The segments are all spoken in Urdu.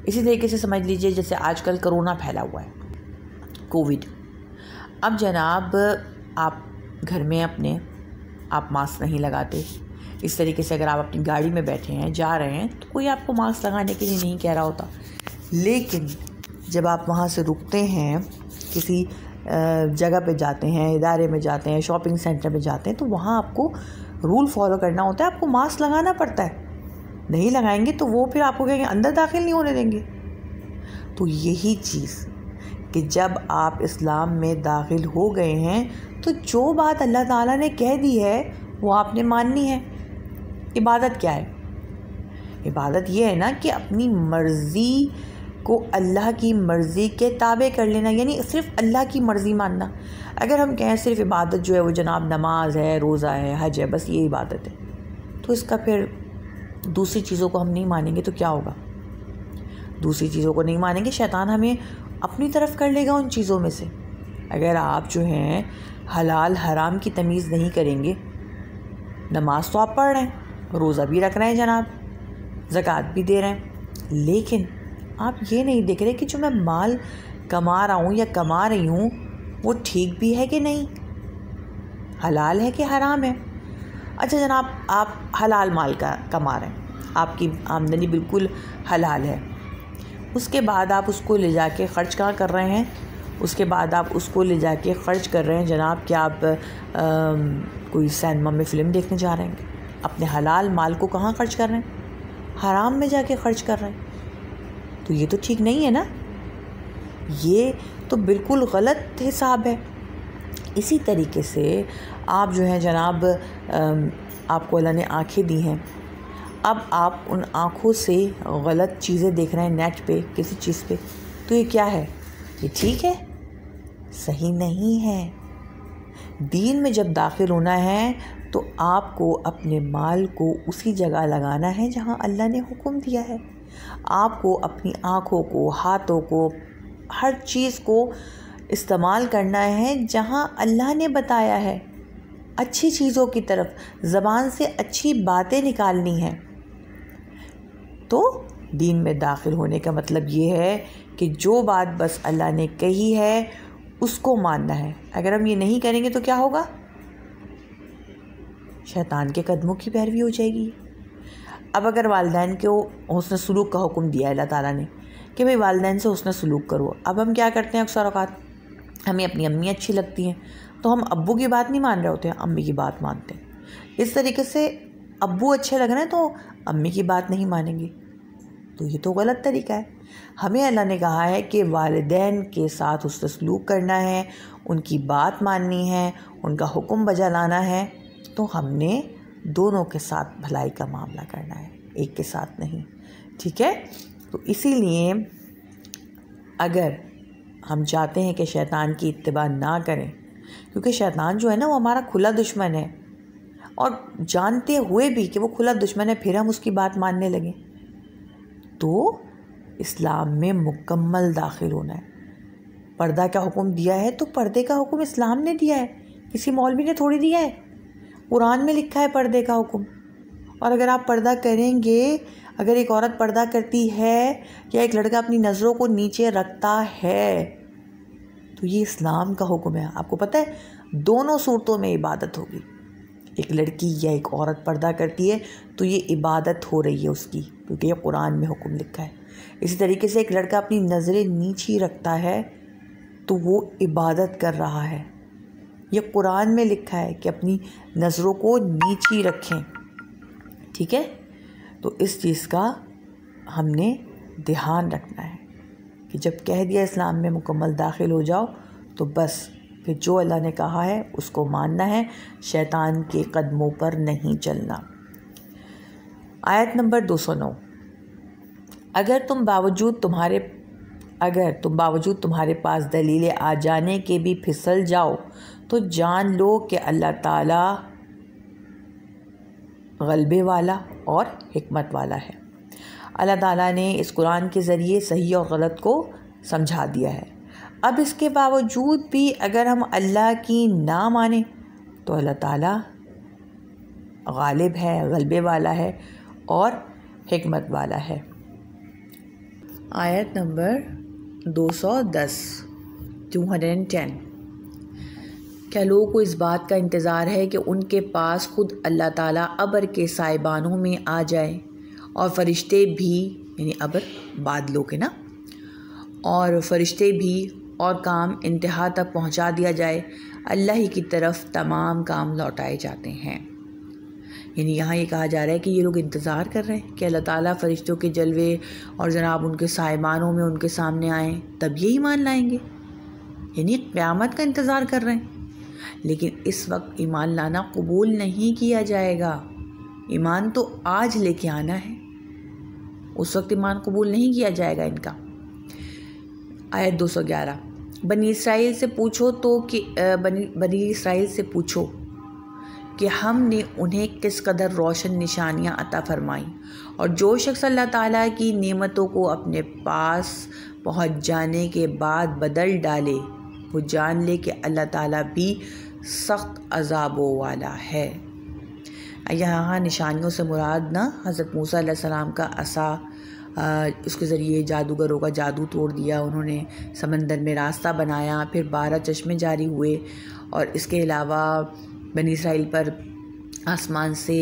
اسی طریقے سے سمجھ لیجئے جیسے آج کل کرونا پھیلا ہوا ہے، کووڈ. اب جناب آپ گھر میں اپنے آپ ماسک نہیں لگاتے. اس طریقے سے اگر آپ اپنی گاڑی میں بیٹھے ہیں، جا رہے ہیں، تو کوئی آپ کو ماسک لگانے کے لیے نہیں کہہ رہا ہوتا. لیکن جب آپ وہاں سے رکتے ہیں، کسی جگہ پہ جاتے ہیں، ادارے میں جاتے ہیں، شاپنگ سینٹر میں جاتے ہیں، تو وہاں آپ کو رول فالو کرنا ہوتا ہے. آپ کو ماسک لگانا پڑتا ہے. نہیں لگائیں گے تو وہ پھر آپ کو کہیں گے اندر داخل نہیں ہونے دیں گے. تو یہی چیز کہ جب آپ اسلام میں داخل ہو گئے ہیں تو جو بات اللہ تعالیٰ نے کہہ دی ہے وہ آپ نے ماننی ہے. عبادت کیا ہے؟ عبادت یہ ہے نا کہ اپنی مرضی کو اللہ کی مرضی کے تابع کر لینا، یعنی صرف اللہ کی مرضی ماننا. اگر ہم کہیں صرف عبادت جو ہے وہ جناب نماز ہے، روزہ ہے، حج ہے، بس یہ عبادت ہے، تو اس کا پھر دوسری چیزوں کو ہم نہیں مانیں گے تو کیا ہوگا؟ دوسری چیزوں کو نہیں مانیں گے، شیطان ہمیں اپنی طرف کر لے گا ان چیزوں میں سے. اگر آپ جو ہیں حلال حرام کی تمیز نہیں کریں گے، نماز تو آپ پڑھ رہے ہیں، روزہ بھی رکھ رہے ہیں جناب، زکوٰۃ بھی دے رہے ہیں، لیکن آپ یہ نہیں دیکھ رہے کہ جو میں مال کما رہا ہوں یا کما رہی ہوں وہ ٹھیک بھی ہے کہ نہیں، حلال ہے کہ حرام ہے. اچھا جناب آپ حلال مال کا کما رہے ہیں، آپ کی آمدنی بالکل حلال ہے، اس کے بعد آپ اس کو لے جا کے خرچ کہاں کر رہے ہیں؟ اس کے بعد آپ اس کو لے جا کے خرچ کر رہے ہیں جناب کہ آپ کوئی سینما میں فلم دیکھنے جا رہے ہیں. اپنے حلال مال کو کہاں خرچ کر رہے ہیں؟ حرام میں جا کے خرچ کر رہے ہیں. تو یہ تو ٹھیک نہیں ہے نا، یہ تو بالکل غلط حساب ہے. اسی طریقے سے آپ جو ہیں جناب آپ کو اللہ نے آنکھیں دی ہیں، اب آپ ان آنکھوں سے غلط چیزیں دیکھ رہے ہیں نیٹ پہ کسی چیز پہ، تو یہ کیا ہے؟ یہ ٹھیک ہے؟ صحیح نہیں ہے. دین میں جب داخل ہونا ہے تو آپ کو اپنے مال کو اسی جگہ لگانا ہے جہاں اللہ نے حکم دیا ہے. آپ کو اپنی آنکھوں کو، ہاتھوں کو، ہر چیز کو استعمال کرنا ہے جہاں اللہ نے بتایا ہے. اچھی چیزوں کی طرف زبان سے اچھی باتیں نکالنی ہیں. تو دین میں داخل ہونے کا مطلب یہ ہے کہ جو بات بس اللہ نے کہی ہے اس کو ماننا ہے. اگر ہم یہ نہیں کریں گے تو کیا ہوگا؟ شیطان کے قدموں کی پیروی ہو جائے گی. اب اگر والدین کو حسن سلوک کا حکم دیا ہے اللہ تعالیٰ نے کہ بھئی والدین سے حسن سلوک کرو، اب ہم کیا کرتے ہیں اکثر اوقات ہمیں اپنی امی اچھی لگتی ہیں تو ہم ابو کی بات نہیں مان رہے ہوتے ہیں، امی کی بات مانتے ہیں. اس طریقے سے ابو اچھے لگ رہے ہیں تو امی کی بات نہیں مانیں گے، تو یہ تو غلط طریقہ ہے. ہمیں اللہ نے کہا ہے کہ والدین کے ساتھ حسن سلوک کرنا ہے، ان کی بات ماننی ہے، ان کا حکم بجا لانا ہے. تو ہم نے دونوں کے ساتھ بھلائی کا معاملہ کرنا ہے، ایک کے ساتھ نہیں. ٹھیک ہے؟ تو اسی لیے اگر ہم چاہتے ہیں کہ شیطان کی اتباع نہ کریں، کیونکہ شیطان جو ہے نا وہ ہمارا کھلا دشمن ہے، اور جانتے ہوئے بھی کہ وہ کھلا دشمن ہے پھر ہم اس کی بات ماننے لگیں، تو اسلام میں مکمل داخل ہونا ہے. پردہ کا حکم دیا ہے تو پردے کا حکم اسلام نے دیا ہے، کسی مولوی نے تھوڑی دیا ہے. قرآن میں لکھا ہے پردے کا حکم. اور اگر آپ پردہ کریں گے، اگر ایک عورت پردہ کرتی ہے یا ایک لڑکا اپنی نظروں کو نیچے رکھتا ہے تو یہ اسلام کا حکم ہے. آپ کو پتہ ہے دونوں صورتوں میں عبادت ہوگی. ایک لڑکی یا ایک عورت پردہ کرتی ہے تو یہ عبادت ہو رہی ہے اس کی، کیونکہ یہ قرآن میں حکم لکھا ہے. اسی طریقے سے ایک لڑکا اپنی نظریں نیچی رکھتا ہے تو وہ عبادت کر رہا ہے. یہ قرآن میں لکھا ہے کہ اپنی نظروں کو نیچی رکھیں. ٹھیک ہے؟ تو اس چیز کا ہم نے دھیان رکھنا ہے کہ جب کہہ دیا اسلام میں مکمل داخل ہو جاؤ تو بس پھر جو اللہ نے کہا ہے اس کو ماننا ہے، شیطان کے قدموں پر نہیں چلنا. آیت نمبر 209. اگر تم باوجود تمہارے پاس دلیلیں آ جانے کے بھی پھسل جاؤ تو جان لو کہ اللہ تعالیٰ غلبے والا اور حکمت والا ہے. اللہ تعالیٰ نے اس قرآن کے ذریعے صحیح اور غلط کو سمجھا دیا ہے. اب اس کے باوجود بھی اگر ہم اللہ کی نہ مانیں تو اللہ تعالیٰ غالب ہے، غلبے والا ہے اور حکمت والا ہے. آیت نمبر 210 210 کیا لوگوں کو اس بات کا انتظار ہے کہ ان کے پاس خود اللہ تعالیٰ ابر کے سائبانوں میں آ جائے اور فرشتے بھی، یعنی ابر بادلوں کے نا، اور فرشتے بھی اور کام انتہا تک پہنچا دیا جائے، اللہ ہی کی طرف تمام کام لوٹائے جاتے ہیں۔ یعنی یہاں یہ کہا جا رہا ہے کہ یہ لوگ انتظار کر رہے ہیں کہ اللہ تعالیٰ فرشتوں کے جلوے اور جناب ان کے سائبانوں میں ان کے سامنے آئیں، تب یہ ایمان لائیں گے، یعنی قیامت کا انتظار کر رہے ہیں۔ لیکن اس وقت ایمان لانا قبول نہیں کیا جائے گا، ایمان تو آج لے کے آنا ہے، اس وقت ایمان قبول نہیں کیا جائے گا ان کا۔ آیت 211 بنی اسرائیل سے پوچھو کہ ہم نے انہیں کس قدر روشن نشانیاں عطا فرمائیں، اور جو شخص اللہ تعالیٰ کی نعمتوں کو اپنے پاس پہنچ جانے کے بعد بدل ڈالے، وہ جان لے کہ اللہ تعالیٰ بھی سخت عذابوں والا ہے۔ یہاں نشانیوں سے مراد نا حضرت موسیٰ علیہ السلام کا عصا، اس کے ذریعے جادوگروں کا جادو توڑ دیا، انہوں نے سمندر میں راستہ بنایا، پھر 12 چشمے جاری ہوئے، اور اس کے علاوہ بنی اسرائیل پر آسمان سے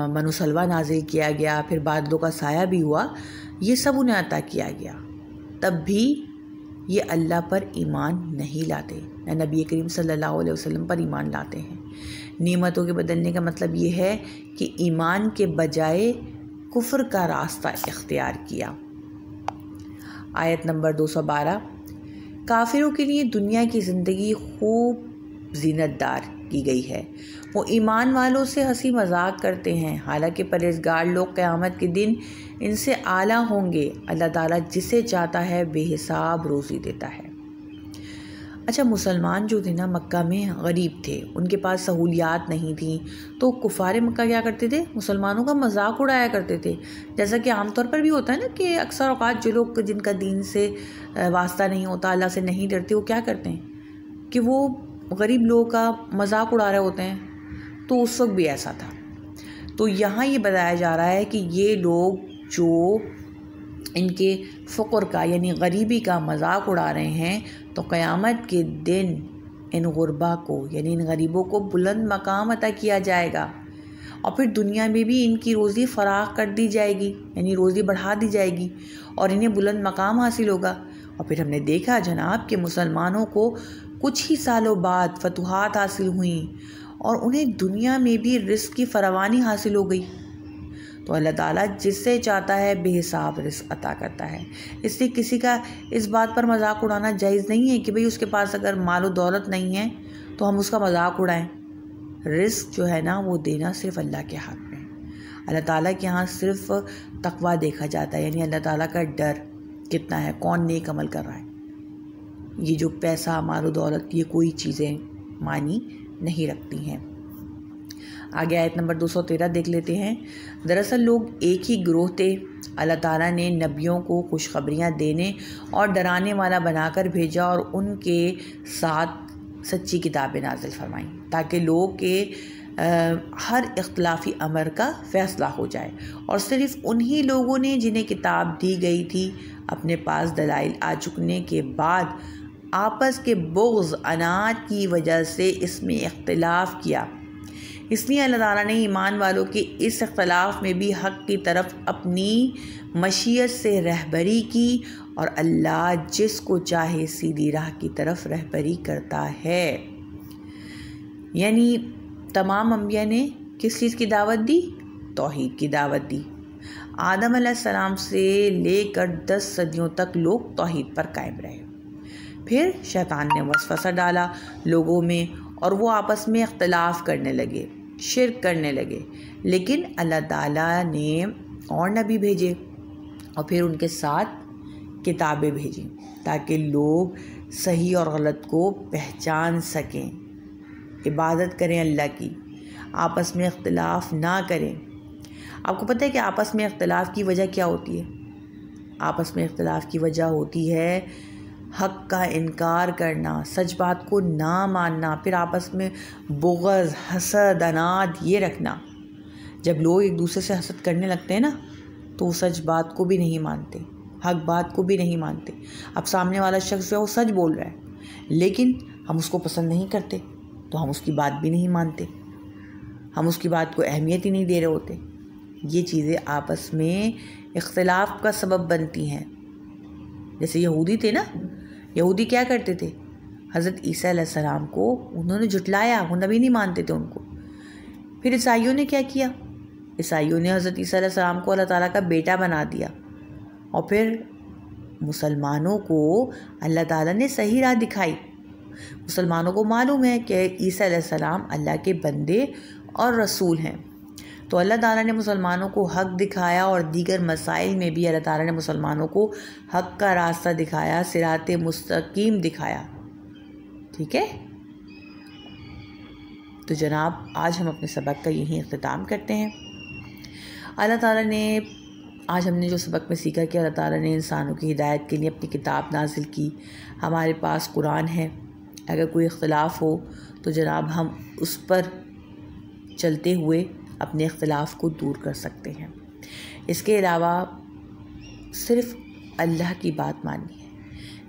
من و سلویٰ نازل کیا گیا، پھر بادلوں کا سایہ بھی ہوا، یہ سب انہیں عطا کیا گیا، تب بھی یہ اللہ پر ایمان نہیں لاتے، نہ نبی کریم صلی اللہ علیہ وسلم پر ایمان لاتے ہیں۔ نعمتوں کے بدلنے کا مطلب یہ ہے کہ ایمان کے بجائے کفر کا راستہ اختیار کیا۔ آیت نمبر 212 کافروں کے لیے دنیا کی زندگی خوب زینت دار کی گئی ہے، وہ ایمان والوں سے ہنسی مذاق کرتے ہیں، حالانکہ پرہیزگار لوگ قیامت کے دن ان سے اعلیٰ ہوں گے، اللہ تعالیٰ جسے چاہتا ہے بے حساب روزی دیتا ہے۔ اچھا، مسلمان جو تھے نا مکہ میں غریب تھے، ان کے پاس سہولیات نہیں تھیں، تو کفار مکہ کیا کرتے تھے؟ مسلمانوں کا مذاق اڑایا کرتے تھے، جیسا کہ عام طور پر بھی ہوتا ہے نا کہ اکثر اوقات جو لوگ جن کا دین سے واسطہ نہیں ہوتا، اللہ سے نہیں ڈرتے، وہ کیا کرتے ہیں کہ وہ غریب لوگوں کا مذاق اڑا رہے ہوتے ہیں۔ تو اس وقت بھی ایسا تھا۔ تو یہاں یہ بتایا جا رہا ہے کہ یہ لوگ جو ان کے فقر کا یعنی غریبی کا مذاق اڑا رہے ہیں، تو قیامت کے دن ان غربا کو یعنی ان غریبوں کو بلند مقام عطا کیا جائے گا، اور پھر دنیا میں بھی ان کی روزی فراخ کر دی جائے گی، یعنی روزی بڑھا دی جائے گی، اور انہیں بلند مقام حاصل ہوگا۔ اور پھر ہم نے دیکھا جناب کہ مسلمانوں کو کچھ ہی سالوں بعد فتوحات حاصل ہوئیں، اور انہیں دنیا میں بھی رزق کی فراوانی حاصل ہو گئی۔ تو اللہ تعالیٰ جس سے چاہتا ہے بے حساب رزق عطا کرتا ہے، اس لیے کسی کا اس بات پر مذاق اڑانا جائز نہیں ہے کہ بھئی اس کے پاس اگر مال و دولت نہیں ہے تو ہم اس کا مذاق اڑائیں۔ رزق جو ہے نا وہ دینا صرف اللہ کے ہاتھ میں ہے، اللہ تعالیٰ کے ہاں صرف تقویٰ دیکھا جاتا ہے، یعنی اللہ تعالیٰ کا ڈر کتنا ہے، کون نیک عمل کر رہا ہے۔ یہ جو پیسہ، مال و دولت، یہ کوئی چیزیں معنی نہیں رکھتی ہیں۔ آگے آیت نمبر 213 دیکھ لیتے ہیں۔ دراصل لوگ ایک ہی گروہ تھے، اللہ تعالیٰ نے نبیوں کو خوشخبریاں دینے اور ڈرانے والا بنا کر بھیجا، اور ان کے ساتھ سچی کتابیں نازل فرمائیں، تاکہ لوگ کے ہر اختلافی امر کا فیصلہ ہو جائے، اور صرف انہی لوگوں نے جنہیں کتاب دی گئی تھی اپنے پاس دلائل آ چکنے کے بعد آپس کے بغض عناد کی وجہ سے اس میں اختلاف کیا۔ اس لیے اللہ تعالیٰ نے ایمان والوں کے اس اختلاف میں بھی حق کی طرف اپنی مشیت سے رہبری کی، اور اللہ جس کو چاہے سیدھی راہ کی طرف رہبری کرتا ہے۔ یعنی تمام انبیاء نے کس چیز کی دعوت دی؟ توحید کی دعوت دی۔ آدم علیہ السلام سے لے کر 10 صدیوں تک لوگ توحید پر قائم رہے، پھر شیطان نے وسوسہ ڈالا لوگوں میں، اور وہ آپس میں اختلاف کرنے لگے، شرک کرنے لگے، لیکن اللہ تعالیٰ نے اور نبی بھیجے، اور پھر ان کے ساتھ کتابیں بھیجیں، تاکہ لوگ صحیح اور غلط کو پہچان سکیں، عبادت کریں اللہ کی، آپس میں اختلاف نہ کریں۔ آپ کو پتہ ہے کہ آپس میں اختلاف کی وجہ کیا ہوتی ہے؟ آپس میں اختلاف کی وجہ ہوتی ہے حق کا انکار کرنا، سچ بات کو نہ ماننا، پھر آپس میں بغض، حسد، عناد یہ رکھنا۔ جب لوگ ایک دوسرے سے حسد کرنے لگتے ہیں نا تو وہ سچ بات کو بھی نہیں مانتے، حق بات کو بھی نہیں مانتے. اب سامنے والا شخص جو ہے وہ سچ بول رہا ہے لیکن ہم اس کو پسند نہیں کرتے تو ہم اس کی بات بھی نہیں مانتے, ہم اس کی بات کو اہمیت ہی نہیں دے رہے ہوتے. یہ چیزیں آپس میں اختلاف کا سبب بنتی ہیں. جیسے یہودی تھے نا, یہودی کیا کرتے تھے, حضرت عیسیٰ علیہ السلام کو انہوں نے جھٹلایا, وہ نبی نہیں مانتے تھے ان کو. پھر عیسائیوں نے کیا کیا, عیسائیوں نے حضرت عیسیٰ علیہ السلام کو اللہ تعالیٰ کا بیٹا بنا دیا. اور پھر مسلمانوں کو اللہ تعالیٰ نے صحیح راہ دکھائی. مسلمانوں کو معلوم ہے کہ عیسیٰ علیہ السلام اللہ کے بندے اور رسول ہیں, تو اللہ تعالیٰ نے مسلمانوں کو حق دکھایا, اور دیگر مسائل میں بھی اللہ تعالیٰ نے مسلمانوں کو حق کا راستہ دکھایا, صراط مستقیم دکھایا. ٹھیک ہے, تو جناب آج ہم اپنے سبق کا یہیں اختتام کرتے ہیں. اللہ تعالیٰ نے آج ہم نے جو سبق میں سیکھا کہ اللہ تعالیٰ نے انسانوں کی ہدایت کے لیے اپنی کتاب نازل کی. ہمارے پاس قرآن ہے, اگر کوئی اختلاف ہو تو جناب ہم اس پر چلتے ہوئے اپنے اختلاف کو دور کر سکتے ہیں. اس کے علاوہ صرف اللہ کی بات ماننی ہے.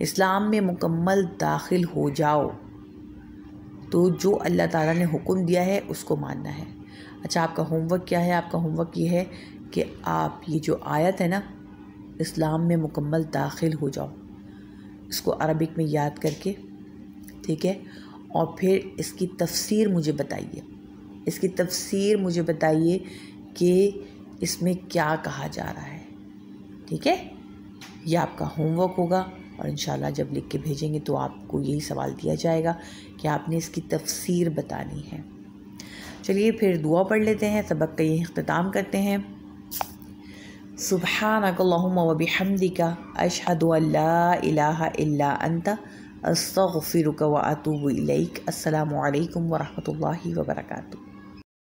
اسلام میں مکمل داخل ہو جاؤ تو جو اللہ تعالیٰ نے حکم دیا ہے اس کو ماننا ہے. اچھا, آپ کا ہوم ورک کیا ہے؟ آپ کا ہوم ورک یہ ہے کہ آپ یہ جو آیت ہے نا, اسلام میں مکمل داخل ہو جاؤ, اس کو عربک میں یاد کر کے, ٹھیک ہے, اور پھر اس کی تفسیر مجھے بتائیے. اس کی تفسیر مجھے بتائیے کہ اس میں کیا کہا جا رہا ہے. ٹھیک ہے, یہ آپ کا ہوم ورک ہوگا, اور انشاءاللہ جب لکھ کے بھیجیں گے تو آپ کو یہی سوال دیا جائے گا کہ آپ نے اس کی تفسیر بتانی ہے. چلیے پھر دعا پڑھ لیتے ہیں, سبق کا یہی اختتام کرتے ہیں. سبحانک اللہم و بحمدک اشہد ان لا الہ الا انت استغفرک و اتوب الیک. السلام علیکم ورحمۃ اللہ وبرکاتہ.